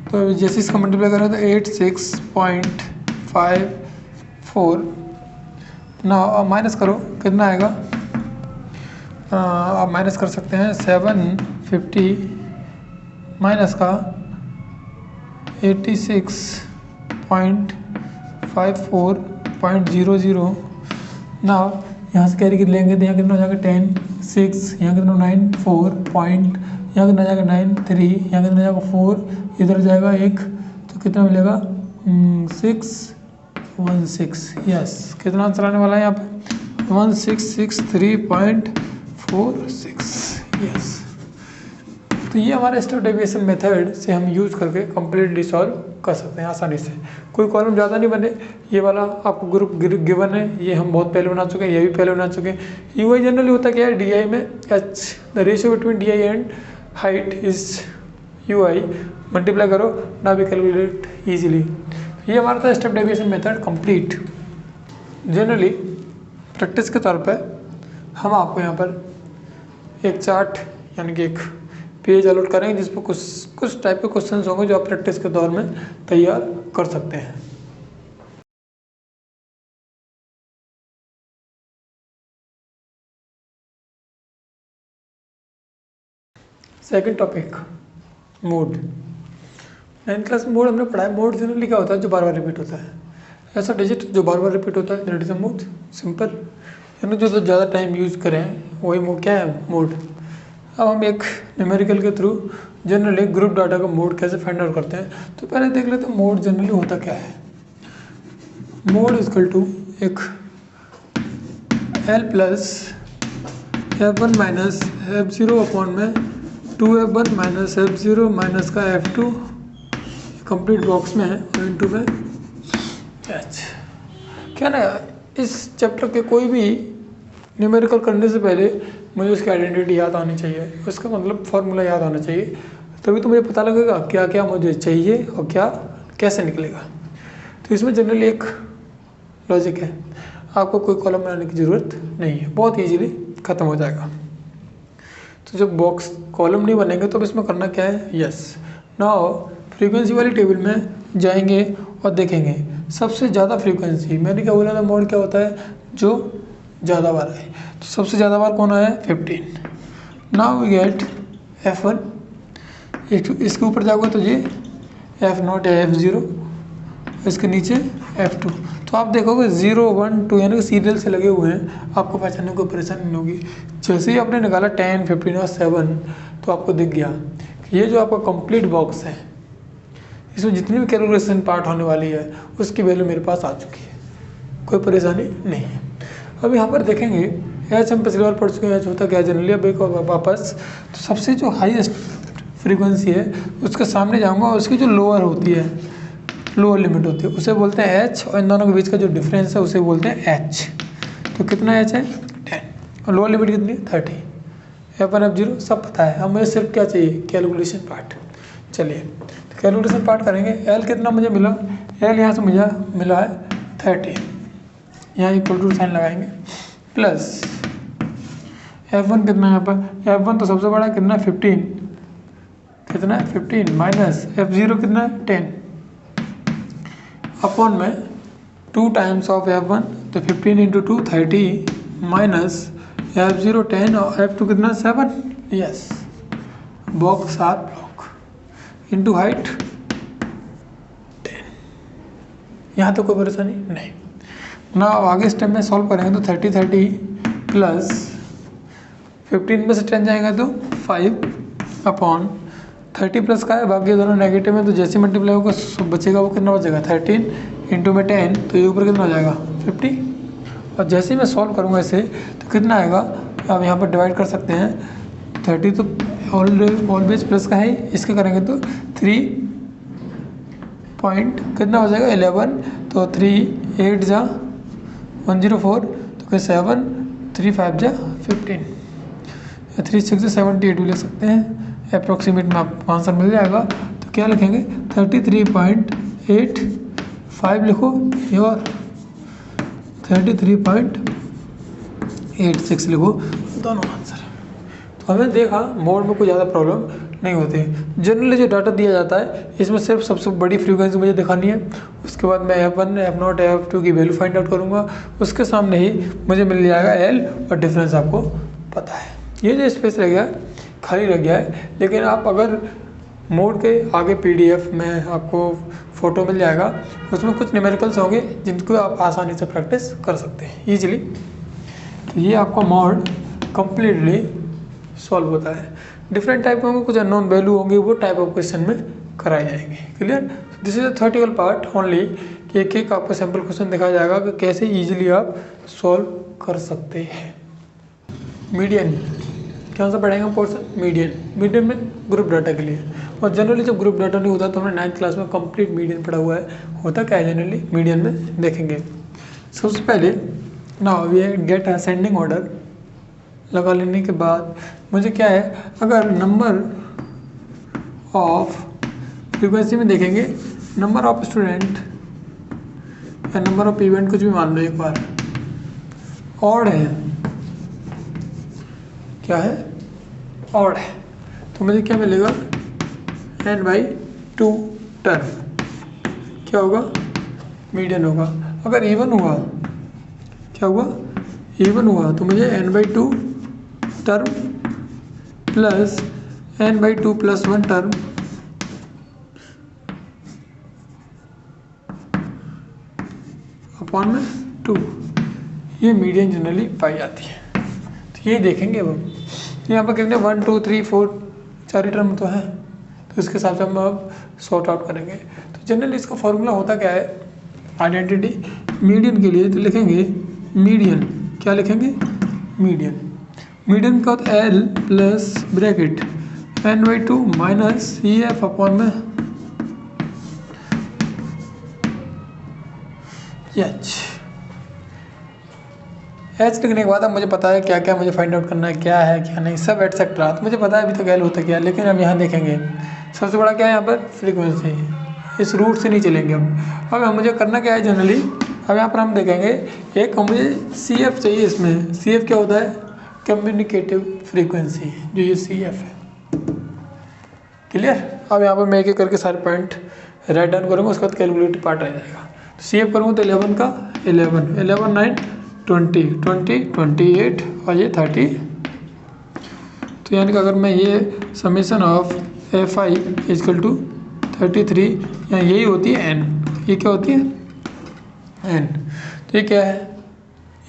Speaker 1: तो जैसे इसका मल्टीप्लाई करें तो 86.54। ना अब माइनस करो कितना आएगा, आप माइनस कर सकते हैं 750 माइनस का 86.54.00। ना यहाँ से कैरी लेंगे तो यहाँ कितना हो जाएगा 10 6, यहाँ कितना 9 4 पॉइंट, यहाँ कितना जाएगा 9 3, यहाँ कितना जाएगा 4, इधर जाएगा 1 तो कितना मिलेगा 616। यस, कितना आंसर आने वाला है यहाँ पे 1663.46। यस, तो ये हमारे स्टेप डेविएशन मेथड से हम यूज करके कम्प्लीटली सॉल्व कर सकते हैं आसानी से। कोई कॉलम ज़्यादा नहीं बने। ये वाला आपको ग्रुप गिवन है, ये हम बहुत पहले बना चुके हैं, ये भी पहले बना चुके हैं। यू आई जनरली होता क्या है डी आई में H, the ratio between D I and height is you I, multiply करो ना भी कैलकुलेट ईजिली। ये हमारा था step deviation method complete. Generally practice के तौर पे हम आपको यहाँ पर एक चार्ट यानी कि एक पेज अलॉट करेंगे जिस पर कुछ टाइप के क्वेश्चंस होंगे जो आप प्रैक्टिस के दौर में तैयार कर सकते हैं। Second topic mode. 9th class में मोड हमने पढ़ा है। मोड जनरली क्या होता है जो बार बार रिपीट होता है, ऐसा डिजिट जो बार बार रिपीट होता है that is a mode. Simple, यानी जो ज़्यादा टाइम यूज करें वही मोड क्या है मोड। अब हम एक न्यूमेरिकल के थ्रू जनरली ग्रुप डाटा का मोड कैसे फाइंड आउट करते हैं। तो पहले देख लेते हैं मोड जनरली होता क्या है। मोड इक्वल टू एक L plus F1 minus F0 upon में 2f1 माइनस f0 माइनस का f2 कंप्लीट बॉक्स में है और इंटू में h। क्या ना, इस चैप्टर के कोई भी न्यूमेरिकल करने से पहले मुझे उसकी आइडेंटिटी याद आनी चाहिए, उसका मतलब फॉर्मूला याद आना चाहिए, तभी तो मुझे पता लगेगा क्या क्या मुझे चाहिए और क्या कैसे निकलेगा। तो इसमें जनरली एक लॉजिक है, आपको कोई कॉलम बनाने की ज़रूरत नहीं है, बहुत ईजीली ख़त्म हो जाएगा। तो जब बॉक्स कॉलम नहीं बनेंगे तो अब इसमें करना क्या है, यस नाउ फ्रीक्वेंसी वाली टेबल में जाएंगे और देखेंगे सबसे ज़्यादा फ्रीक्वेंसी, मैंने क्या बोला था मोड क्या होता है, जो ज़्यादा बार आए, तो सबसे ज़्यादा बार कौन आया है 15। नाउ वी गेट f1, इसके ऊपर जाओगे तो ये f0 या f0, इसके नीचे f2। तो आप देखोगे 0 1 2 यानी कि सीरियल से लगे हुए हैं, आपको पहचानने में कोई परेशानी नहीं होगी। जैसे ही आपने निकाला 10 15 और 7 तो आपको दिख गया कि ये जो आपका कंप्लीट बॉक्स है, इसमें जितनी भी कैलकुलेशन पार्ट होने वाली है उसकी वैल्यू मेरे पास आ चुकी है, कोई परेशानी नहीं है। अब यहाँ पर देखेंगे एच हम पिछली बार पढ़ चुके हैं, एच होता क्या है जनरली। अब एक वापस तो सबसे जो हाईएस्ट फ्रीक्वेंसी है उसके सामने जाऊँगा और उसकी जो लोअर होती है, लोअर लिमिट होती है, उसे बोलते हैं एच, और इन दोनों के बीच का जो डिफरेंस है उसे बोलते हैं एच। तो कितना एच है 10 और लोअर लिमिट कितनी 30। f1 f0 सब पता है, हमें सिर्फ क्या चाहिए कैलकुलेशन पार्ट। चलिए तो कैलकुलेशन पार्ट करेंगे। एल कितना मुझे मिला, एल यहाँ से मुझे मिला है 30, यहाँ इक्वल टू साइन लगाएंगे, प्लस f1 कितना है यहाँ पर, f1 तो सबसे बड़ा कितना 15, कितना है 15 माइनस f0 कितना है 10 अपॉन में 2 टाइम्स ऑफ f1 तो 15 इंटू 2 30 माइनस f0 10 और f2 कितना 7, yes box 7 block into height 10। यहाँ तो कोई परेशानी नहीं ना। अब आगे स्टेप में सॉल्व करेंगे तो 30 30 प्लस 15 में से 10 जाएगा तो 5 अपॉन 30 प्लस का है, बाकी दोनों नेगेटिव में, तो जैसे मल्टीप्लाई होगा बचेगा वो कितना बचेगा 13 इंटू में 10, तो ये ऊपर कितना हो जाएगा 50। और जैसे ही मैं सॉल्व करूँगा इसे तो कितना आएगा, अब यहाँ पर डिवाइड कर सकते हैं। 30 तो ऑलवेज प्लस का है, इसके करेंगे तो 3 पॉइंट कितना हो जाएगा 11, तो 3 8 जा 104, तो क्या 7 3 5 जा 15, 3 6 78 भी ले सकते हैं, अप्रोक्सीमेट में आपको आंसर मिल जाएगा। तो क्या लिखेंगे 33.85 लिखो और 33.86 लिखो, दोनों आंसर। तो हमें देखा मोड में कोई ज़्यादा प्रॉब्लम नहीं होती। जनरली जो डाटा दिया जाता है इसमें सिर्फ सबसे बड़ी फ्रीक्वेंसी मुझे दिखानी है, उसके बाद मैं f1 f0 f2 की वैल्यू फाइंड आउट करूँगा, उसके सामने ही मुझे मिल जाएगा l और डिफरेंस आपको पता है। ये जो स्पेस रह गया खाली रह गया है, लेकिन आप अगर मोड के आगे PDF में आपको फ़ोटो मिल जाएगा, उसमें कुछ न्यूमेरिकल्स होंगे जिनको आप आसानी से प्रैक्टिस कर सकते हैं ईजिली। तो ये आपका मोड कम्प्लीटली सॉल्व होता है। डिफरेंट टाइप के होंगे, कुछ अननोन वैल्यू होंगे, वो टाइप ऑफ क्वेश्चन में कराए जाएंगे। Clear, this is a theoretical part only कि एक एक आपको सैम्पल क्वेश्चन दिखाया जाएगा कि कैसे ईजिली आप सॉल्व कर सकते हैं। मीडियन कौन सा पढ़ेंगे पोर्शन, मीडियन में ग्रुप डाटा के लिए। और जनरली जब ग्रुप डाटा नहीं होता तो हमने 9th क्लास में कंप्लीट मीडियन पढ़ा हुआ है। होता क्या है जनरली मीडियन में देखेंगे। सबसे पहले now we get ascending order लगा लेने के बाद मुझे क्या है, अगर नंबर ऑफ फ्रीक्वेंसी में देखेंगे, नंबर ऑफ स्टूडेंट या नंबर ऑफ इवेंट कुछ भी मान लो एक बार ऑड है, क्या है ऑड है, तो मुझे क्या मिलेगा n/2 टर्म क्या होगा मीडियन होगा। अगर इवन हुआ क्या हुआ, इवन हुआ तो मुझे n/2 term plus n/2 + 1 term upon में 2, ये मीडियन जनरली पाई जाती है। तो ये देखेंगे अब हम यहाँ पर कितने 1 2 3 4 4 टर्म तो है, तो इसके हिसाब से हम अब सॉर्ट आउट करेंगे। तो जनरली इसका फॉर्मूला होता क्या है, आइडेंटिटी मीडियन के लिए तो लिखेंगे मीडियन, क्या लिखेंगे मीडियन का होता है L plus bracket n/2 minus CF upon में H लिखने के बाद अब मुझे पता है क्या क्या मुझे फाइंड आउट करना है, क्या है क्या नहीं, सब एटसेट्रा। तो मुझे पता है अभी तक L होता क्या है, लेकिन अब यहाँ देखेंगे सबसे बड़ा क्या है यहाँ पर फ्रीक्वेंसी। इस रूट से नहीं चलेंगे हम। अब मुझे करना क्या है जनरली, अब यहाँ पर हम देखेंगे एक मुझे CF चाहिए। इसमें CF क्या होता है, कम्युनिकेटिव फ्रीक्वेंसी, जो ये CF है। क्लियर। अब यहाँ पर मैं एक एक करके सारे पॉइंट राइट डाउन करूँगा, उसके बाद कैलकुलेटिव पार्ट रह जाएगा। तो CF करूँगा तो 11 का 11 9 20 20 28 और ये 30। तो यानी कि अगर मैं ये summation of FI equal to 33, या यही होती है N, ये क्या होती है N, तो ये क्या है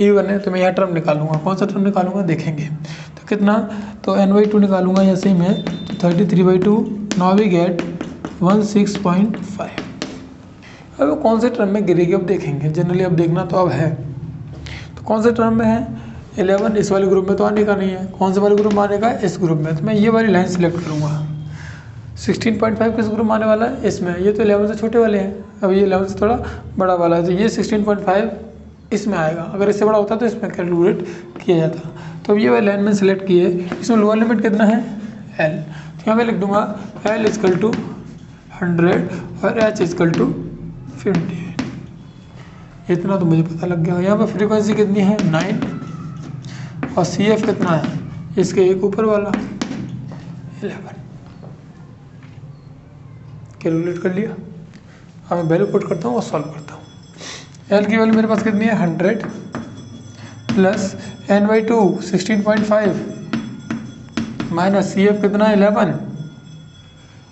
Speaker 1: E1 है। तो मैं यहाँ टर्म निकालूंगा, कौन सा टर्म निकालूंगा देखेंगे। तो कितना, तो N/2 निकालूंगा ऐसे ही मैं, तो 33/2, नाउ वी गेट 16.5। अब वो कौन से टर्म में गिरेगी अब देखेंगे, जनरली अब देखना तो अब है। तो कौन से टर्म में है, 11 इस वाले ग्रुप में तो आने का नहीं है, कौन से वाले ग्रुप में आने का, इस ग्रुप में। तो मैं ये वाली लाइन सेलेक्ट करूँगा। 16.5 किस ग्रुप में आने वाला है, इसमें। ये तो 11 से छोटे वाले हैं, अब ये 11 से थोड़ा बड़ा वाला है, तो ये 16.5 इसमें आएगा। अगर इससे बड़ा होता तो इसमें कैलकुलेट किया जाता। तो अब ये वाली लाइन में सेलेक्ट की है, इसमें लोअर लिमिट कितना है L, तो यहाँ मैं लिख दूंगा L इजकल टू 100 और H इजकल टू 50। इतना तो मुझे पता लग गया। यहाँ पर फ्रीक्वेंसी कितनी है 9 और CF कितना है इसके एक ऊपर वाला 11। कैलकुलेट कर लिया। अब मैं वैल्यू पुट करता हूँ और सॉल्व करता हूँ। L की वैल्यू मेरे पास कितनी है 100 प्लस N/2 16.5 माइनस CF कितना है 11,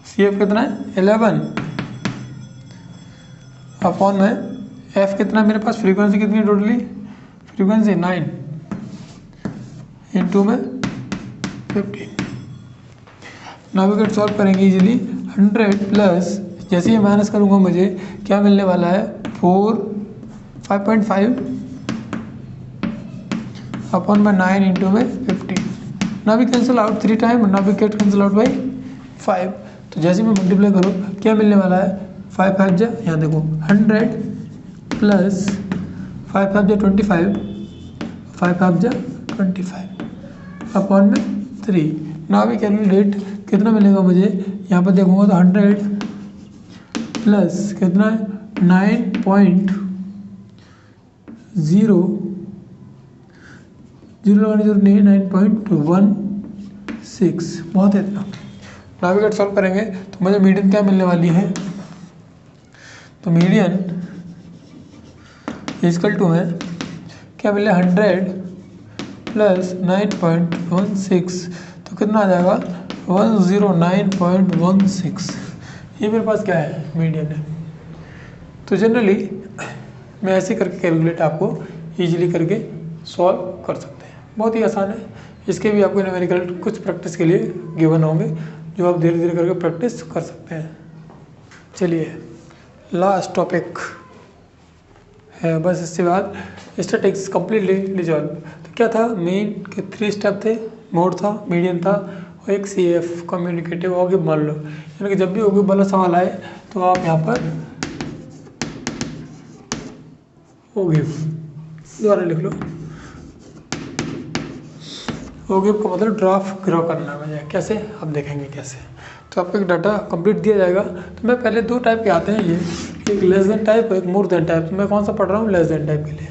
Speaker 1: CF कितना है 11 अपॉन में F कितना मेरे पास, फ्रीक्वेंसी कितनी है टोटली, फ्रीक्वेंसी 9 इंटू में 15। नाविगेट सॉल्व करेंगे इजीली। 100 प्लस जैसे ही माइनस करूँगा मुझे क्या मिलने वाला है 5.5 अपॉन में 9 इंटू में 15। ना भी कैंसिल आउट 3 टाइम, ना भी गेट कैंसिल आउट बाई 5। तो जैसे मैं मल्टीप्लाई करूँ क्या मिलने वाला है 5 5 जा, यहाँ देखो 100 प्लस 5 5 जा 25, 5 5 जा 25 अपॉन में 3। ना भी कैलकुलेट कितना मिलेगा मुझे, यहाँ पर देखूँगा तो 100 प्लस कितना है 9.0 9.16, बहुत है इतना। नाविगेट सॉल्व करेंगे तो मुझे मीडियन क्या मिलने वाली है, तो मीडियन इजकल टू है क्या मिले 100 प्लस 9.16, तो कितना आ जाएगा 109.16। ये मेरे पास क्या है मीडियन है। तो जनरली मैं ऐसे करके कैलकुलेट आपको इजीली करके सॉल्व कर सकते हैं, बहुत ही आसान है। इसके भी आपको न्यूमेरिकल कुछ प्रैक्टिस के लिए गिवन होंगे जो आप धीरे धीरे करके प्रैक्टिस कर सकते हैं। चलिए लास्ट टॉपिक है बस, इसके बाद स्टैटिक्स कम्प्लीटली रिजॉल्व। तो क्या था, मेन के 3 स्टेप थे, मोड था, मीडियन था और एक CF कम्युनिकेटिव ओगिव मान लो। यानी कि जब भी ओगिव वाला सवाल आए तो आप यहाँ पर ओगिव द्वारा लिख लो। ओगिव का मतलब ड्राफ्ट ड्रॉ करना है, कैसे आप देखेंगे कैसे। तो आपको एक डाटा कंप्लीट दिया जाएगा। तो मैं पहले 2 टाइप के आते हैं ये, एक लेस देन टाइप और एक मोर देन टाइप। तो मैं कौन सा पढ़ रहा हूँ, लेस देन टाइप के लिए।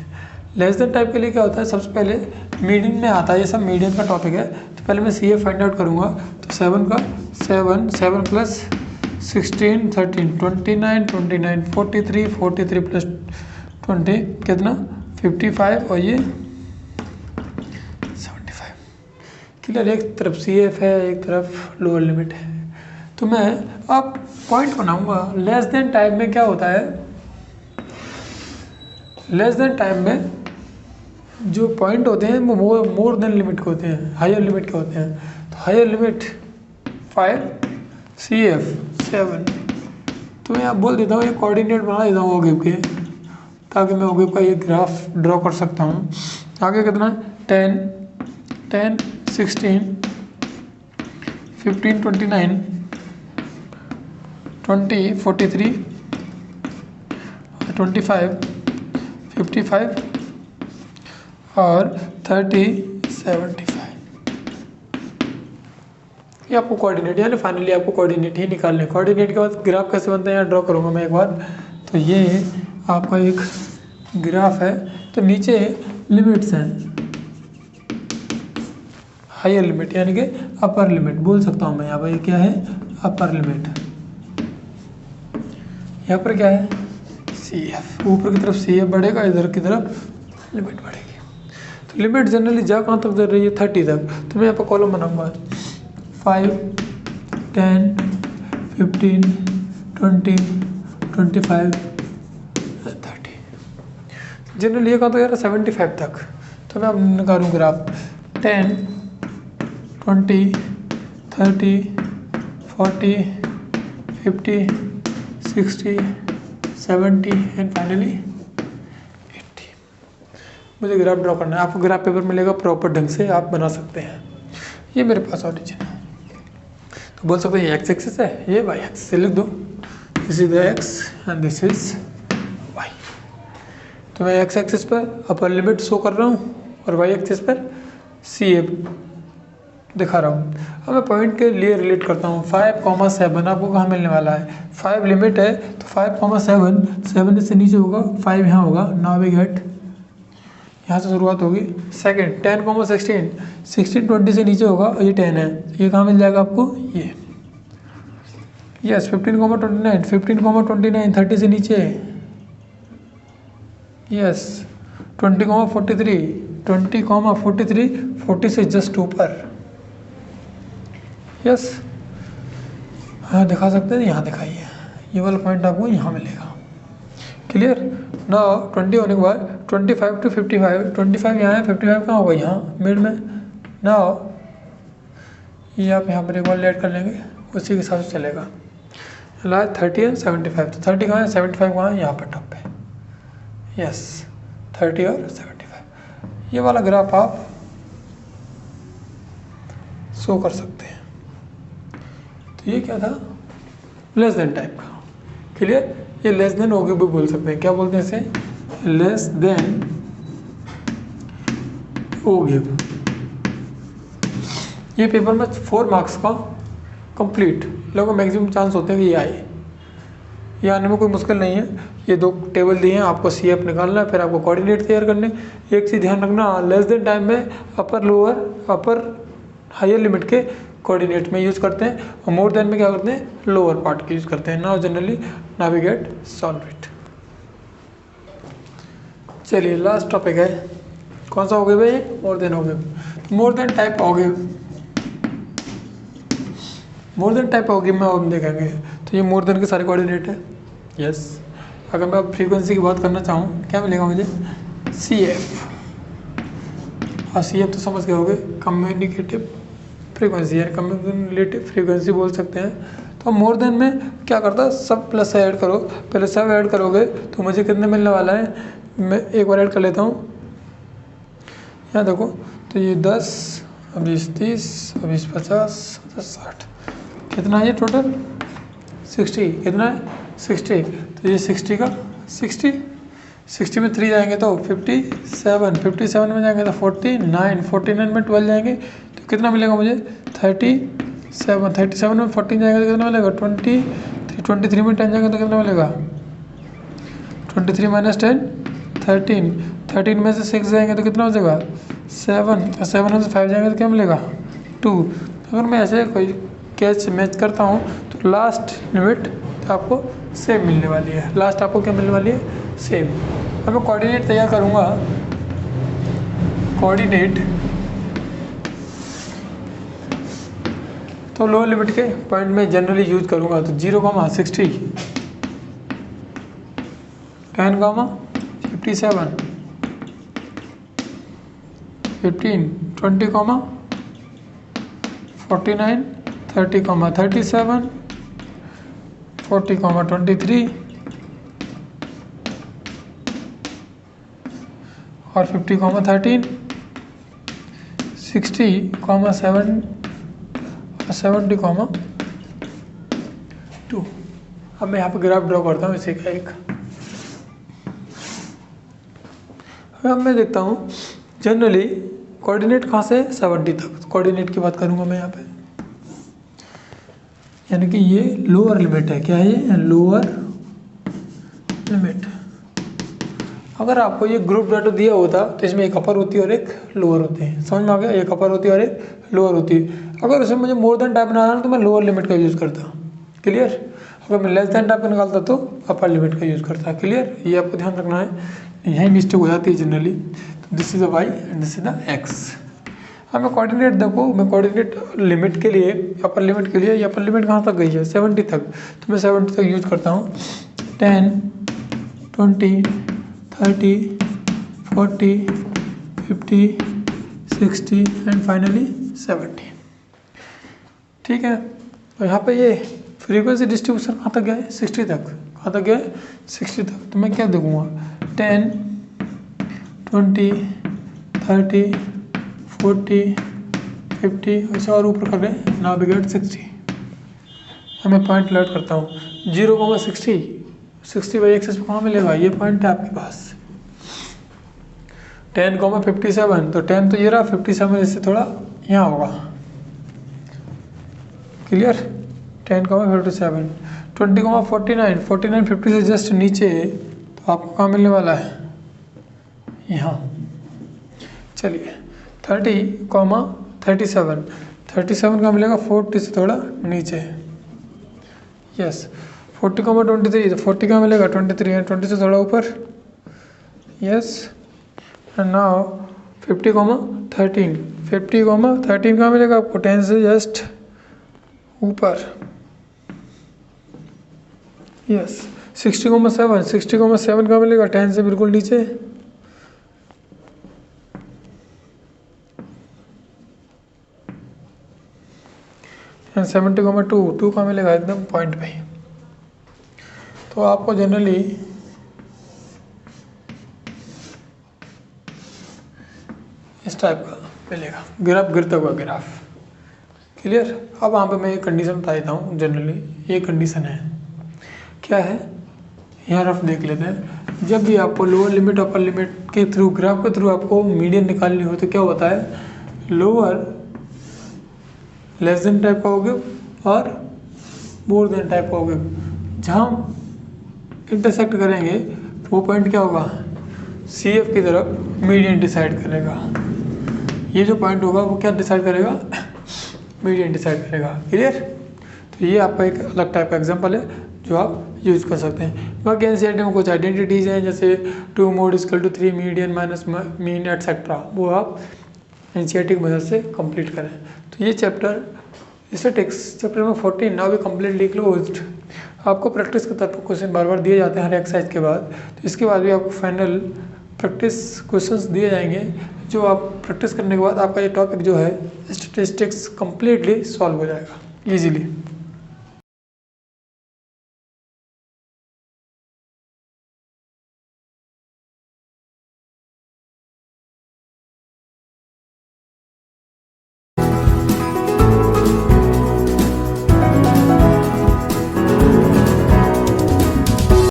Speaker 1: लेस देन टाइप के लिए क्या होता है, सबसे पहले मीडियन में आता है, ये सब मीडियन का टॉपिक है। तो पहले मैं CF फाइंड आउट करूँगा। तो 7 का 7 प्लस 16 13 29 29 43 43 प्लस 20 कितना 55 और ये 75। क्लियर। एक तरफ CF है, एक तरफ लोअर लिमिट है। तो मैं अब पॉइंट बनाऊंगा। लेस देन टाइम में क्या होता है, लेस देन टाइम में जो पॉइंट होते हैं वो मोर देन लिमिट के होते हैं, हायर लिमिट के होते हैं। तो हायर लिमिट 5, CF 7। तो मैं आप बोल देता हूँ, ये कोऑर्डिनेट बना देता हूँ ओगिव के, ताकि मैं ओगिव का ये ग्राफ ड्रॉ कर सकता हूँ। आगे कितना 10 10 16 15, 29, 20, 43, 25, 55 और 30, 75। ये आपको कोऑर्डिनेट, यानी फाइनली आपको कोऑर्डिनेट ही निकालने। कोऑर्डिनेट के बाद ग्राफ कैसे बनता है यहाँ ड्रॉ करूँगा मैं एक बार। तो ये आपका एक ग्राफ है, तो नीचे लिमिट्स हैं, हायर लिमिट यानी कि अपर लिमिट बोल सकता हूँ मैं यहाँ पर। ये क्या है? Upper limit. यहाँ पर क्या है? CF। ऊपर की तरफ CF बढ़ेगा, इधर की तरफ लिमिट बढ़ेगी। तो लिमिट जनरली जा कहाँ तक दे रही है? 30 तक। तो मैं यहाँ पर कॉलम बनाऊंगा 5, 10, 15, 20, 25, 30। जनरली ये कहाँ तक जा रहा है? 75 तक। तो मैं अब निकालूँ ग्राफ 10, 20, 30, 40, 50, 60, 70 एंड फाइनली 80। मुझे ग्राफ ड्रॉ करना है। आपको ग्राफ पेपर मिलेगा, प्रॉपर ढंग से आप बना सकते हैं। ये मेरे पास ऑरिजिन है, तो बोल सकते हैं ये एक्स एक्सिस है, ये वाई एक्सिस से लिख दो। This is the x and this is y. तो मैं एक्स एक्सिस पर अपर लिमिट शो कर रहा हूँ और वाई एक्सिस पर CF दिखा रहा हूँ। अब मैं पॉइंट के लिए रिलेट करता हूँ। 5,7 आपको कहाँ मिलने वाला है? 5 लिमिट है तो 5,7, 7 से नीचे होगा, 5 यहाँ होगा। नाउ वी गेट, यहाँ से शुरुआत होगी। सेकंड 10,16, 16 20 से नीचे होगा, ये 10 है, ये कहाँ मिल जाएगा आपको? ये यस। 15,29, 15,29 30 से नीचे, यस। 20,43, 20,43 40 से जस्ट ऊपर, यस। हाँ दिखा सकते हैं, यहाँ दिखाइए। ये वाला पॉइंट आपको यहाँ मिलेगा। क्लियर? नाउ 20 होने के बाद 25 to 55, 25 यहाँ है, 55 कहाँ होगा? यहाँ मिड में। नाउ ये आप यहाँ पर एक बार ऐड कर लेंगे, उसी के हिसाब से चलेगा। लास्ट 30 है 75, तो 30 कहाँ है? 75 कहाँ है? यहाँ पर टॉप पे, यस। 30 और 75, ये वाला ग्राफ आप शो कर सकते हैं। तो ये क्या था? लेस देन टाइप का। क्लियर? ये लेस देन ओगिव भी बोल सकते हैं। क्या बोलते हैं इसे? Less than ogive. ये पेपर में 4 मार्क्स का कंप्लीट, लोगों को मैक्सिमम चांस होते हैं कि ये आए। ये आने में कोई मुश्किल नहीं है। ये 2 टेबल दिए हैं, आपको CF निकालना है, फिर आपको कोऑर्डिनेट तैयार करने। एक चीज़ ध्यान रखना, लेस देन टाइम में अपर लोअर, अपर हायर लिमिट के कोऑर्डिनेट में यूज़ करते हैं, और मोर देन में क्या करते हैं? लोअर पार्ट के यूज़ करते हैं। Now generally navigate solve it. चलिए लास्ट टॉपिक है, कौन सा हो गया भाई? मोर देन हो गया। मोर देन टाइप हो गया, मोर देन टाइप होगी में हम देखेंगे। तो ये मोर देन के सारे कोऑर्डिनेट है, यस। अगर मैं अब फ्रीक्वेंसी की बात करना चाहूँ, क्या मिलेगा मुझे? CF। हाँ CF तो समझ गए होगे, कम्युनिकेटिव फ्रीक्वेंसी यानी कम्युनिकेटिव फ्रीक्वेंसी बोल सकते हैं। तो मोर देन में क्या करता है? सब प्लस ऐड करो। पहले सब ऐड करोगे तो मुझे कितने मिलने वाला है? मैं एक बार ऐड कर लेता हूँ। यहाँ देखो, तो ये 10, 20 30, 20 50, 60, कितना है ये टोटल? 60। कितना है? 60। तो ये 60 का 60 में 3 जाएंगे तो 57, 57 में जाएंगे तो 49, 49 में 12 जाएंगे तो कितना मिलेगा मुझे? 37, 37 में 14 जाएंगे तो कितना मिलेगा? 23, 23 में 10 जाएंगे तो कितना मिलेगा? 23 माइनस 10, 13, 13 में से 6 जाएंगे तो कितना हो जाएगा? 7, 7 में से 5 जाएंगे तो क्या मिलेगा? 2। अगर मैं ऐसे कोई कैच मैच करता हूँ तो लास्ट लिमिट आपको सेम मिलने वाली है। लास्ट आपको क्या मिलने वाली है? सेम। अब मैं कोऑर्डिनेट तैयार करूँगा। कोऑर्डिनेट तो लोअर लिमिट के पॉइंट में जनरली यूज करूँगा। तो 0,60, 10,57, 15, 20, 49, 30,37, 40,23 और 50,13, 60,7 70,2। अब मैं यहाँ पे ग्राफ ड्रॉ करता हूँ इसी का एक। अब मैं देखता हूँ जनरली कोऑर्डिनेट कहाँ से 70 तक, कोऑर्डिनेट की बात करूँगा मैं यहाँ पे, यानी कि ये लोअर लिमिट है। क्या है ये? Lower limit. अगर आपको ये ग्रुप डाटा दिया होता तो इसमें एक अपर होती है और एक लोअर होती है, समझ में आ गया? एक अपर होती है और एक लोअर होती है। अगर उसमें मुझे मोर देन टाइप बनाना तो मैं लोअर लिमिट का यूज़ करता, क्लियर। अगर मैं लेस देन टाइप निकालता तो अपर लिमिट का यूज़ करता, क्लियर। ये आपको ध्यान रखना है, यही मिस्टेक हो जाती है जनरली। तो this is the y and this is the x. अब मैं कोऑर्डिनेट देखो, मैं कोऑर्डिनेट लिमिट के लिए, अपर लिमिट के लिए, ये अपर लिमिट कहाँ तक गई है? 70 तक। तो मैं 70 तक यूज करता हूँ। 10, 20, 30, 40, 50, 60 एंड फाइनली 70। ठीक है। तो यहाँ पे ये फ्रीक्वेंसी डिस्ट्रीब्यूशन कहाँ तक गया है? 60 तक। कहाँ तक गया है? 60 तक। तो मैं क्या देखूँगा? 10, 20, 30, 40, 50 ऐसा और ऊपर कर रहे हैं। Now we get 60। मैं पॉइंट लर्ट करता हूँ 0,60। 60/एक्सिस पे कहाँ मिलेगा? ये पॉइंट है आपके पास। 10,57 तो 10 तो ये रहा, 57 इससे थोड़ा यहाँ होगा, क्लियर। 10,57, 20,49, 49 50 से जस्ट नीचे, तो आपको कहाँ मिलने वाला है? यहाँ। चलिए 30,37, 37 का मिलेगा 40 से थोड़ा नीचे, यस। 40,23 तो 40 का मिलेगा 23 है, 20 से थोड़ा ऊपर, यस। एंड नाउ 50,13, 50,13 का मिलेगा आपको 10 से जस्ट ऊपर, यस। 60,7, 60,7 का मिलेगा 10 से बिल्कुल नीचे, एंड 70,2, 2 का मिलेगा एकदम पॉइंट पे। तो आपको जनरली इस टाइप का मिलेगा ग्राफ, गिरता हुआ ग्राफ, क्लियर। अब वहाँ पे मैं एक कंडीशन बता देता हूँ। जनरली ये कंडीशन है, क्या है? यहाँ रफ देख लेते हैं। जब भी आपको लोअर लिमिट अपर लिमिट के थ्रू, ग्राफ के थ्रू आपको मीडियन निकालनी हो तो क्या होता है? लोअर लेस देन टाइप का होगा और मोर देन टाइप का होगा। जहाँ हम इंटरसेक्ट करेंगे वो पॉइंट क्या होगा? CF की तरफ मीडियन डिसाइड करेगा। ये जो पॉइंट होगा वो क्या डिसाइड करेगा? मीडियन डिसाइड करेगा, क्लियर। तो ये आपका एक अलग टाइप का एग्जांपल है जो आप यूज़ कर सकते हैं। बाकी एनसीईआरटी में कुछ आइडेंटिटीज़ हैं, जैसे 2 mod = 3 median minus mean etcetera, वो आप एनसीईआरटी की मदद से कंप्लीट करें। तो ये चैप्टर स्टैटिस्टिक्स चैप्टर में 14 नाउ भी कम्प्लीटली क्लोज्ड। आपको प्रैक्टिस के तौर पर क्वेश्चन बार बार दिए जाते हैं हर एक्सरसाइज के बाद, तो इसके बाद भी आपको फाइनल प्रैक्टिस क्वेश्चंस दिए जाएंगे, जो आप प्रैक्टिस करने के बाद आपका ये टॉपिक जो है स्टैटिस्टिक्स कम्प्लीटली सॉल्व हो जाएगा ईजिली।